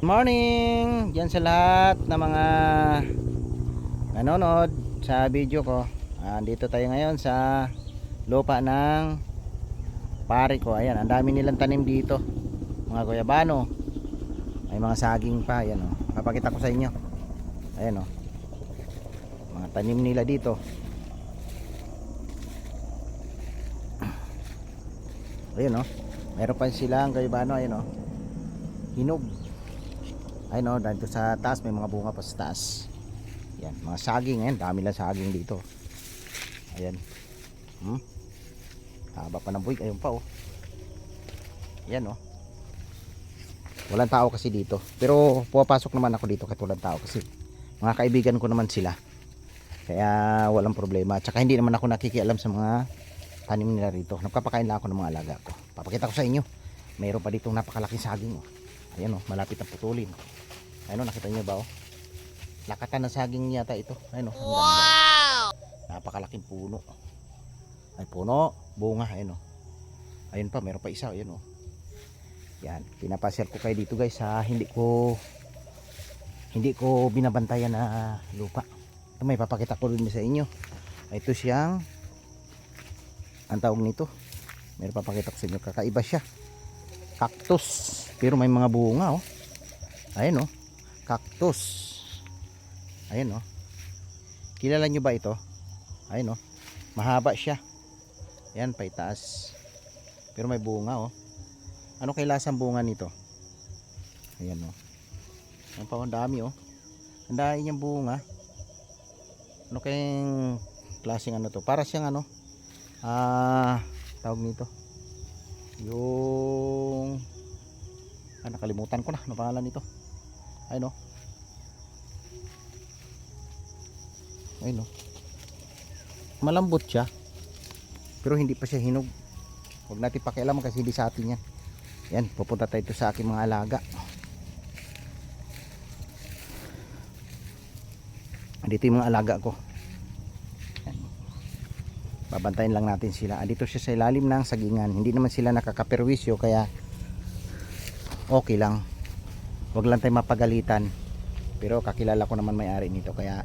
Good morning dyan sa lahat na mga nanonood sa video ko. Dito tayo ngayon sa lupa ng pare ko. Ayan, ang dami nilang tanim dito, mga guyabano, may mga saging pa. Ayan, oh. Papakita ko sa inyo. Ayan, oh. Mga tanim nila dito. Ayan, oh. Meron pa silang guyabano. Ayan, oh. Hinog. Ayun, no, dito sa taas may mga bunga pa sa taas. Yan, mga saging. Ayan, dami lang saging dito. Ayan. Haba pa ng buwig. Ayun pa, oh. Ayan, oh. Walang tao kasi dito. Pero pupasok naman ako dito kahit walang tao kasi mga kaibigan ko naman sila. Kaya walang problema. Tsaka hindi naman ako nakikialam sa mga tanim nila rito. Nagpapakain lang ako ng mga alaga ko. Papakita ko sa inyo. Mayroon pa ditong napakalaking saging, oh. Ayan, oh, malapit na putulin. Ayun, oh, nakita niyo ba, oh? Lakatan ng saging yata ito. Ayun, oh, ang ganda. Napakalaking puno. Ay, puno, bunga. Ayun, oh. Ayun pa, meron pa isa. Ayun, oh. Yan, pinapasyal ko kayo dito, guys, ha. Hindi ko binabantayan na lupa. Ito, may papakita ko rin sa inyo. Ito siyang, ang tawag nito, meron papakita ko sa inyo. Kakaiba siya. Cactus, pero may mga bunga, oh. Ayun, oh, cactus. Ayun, oh. Kilala nyo ba ito? Ayun, oh. Mahaba siya. Ayan, paitaas. Pero may bunga, oh. Ano kay lasang bunga nito? Ayan, oh. Ayan pa, ang dami, oh. Ang dami niyang bunga. Ano kayong klaseng ano to? Para siyang ano? Tawag nito. Yung nakalimutan ko na. Ano pangalan nito? Ayun, oh. Ayun, oh. Malambot siya. Pero hindi pa siya hinog. Huwag natin pakialaman kasi hindi sa atin yan. Yan, pupunta tayo sa aking mga alaga. Dito yung mga alaga ko. Yan. Babantayin lang natin sila. Dito siya sa ilalim ng sagingan. Hindi naman sila nakakaperwisyo kaya okay lang. Huwag lang tayo mapagalitan. Pero kakilala ko naman may-ari nito kaya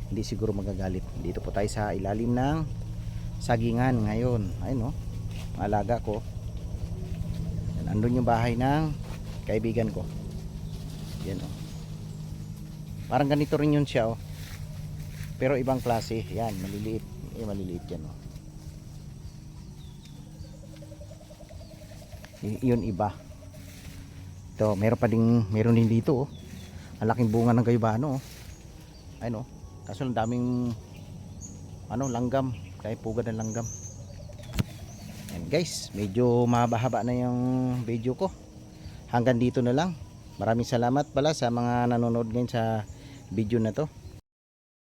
hindi siguro magagalit. Dito po tayo sa ilalim ng sagingan ngayon. Ayun, oh, mga alaga ko. Yan, andun yung bahay ng kaibigan ko. Yan, oh. Parang ganito rin yun siya, oh. Pero ibang klase. Yan, maliliit. Maliliit yan, oh. Yun iba. Ito, meron din dito, oh. Ang laking bunga ng gayubano, oh. Ayun, oh. Kaso ang daming langgam, kaya pugad ng langgam. Yan, guys, medyo mahaba-haba na yung video ko. Hanggang dito na lang. Maraming salamat pala sa mga nanonood ngayon sa video na to.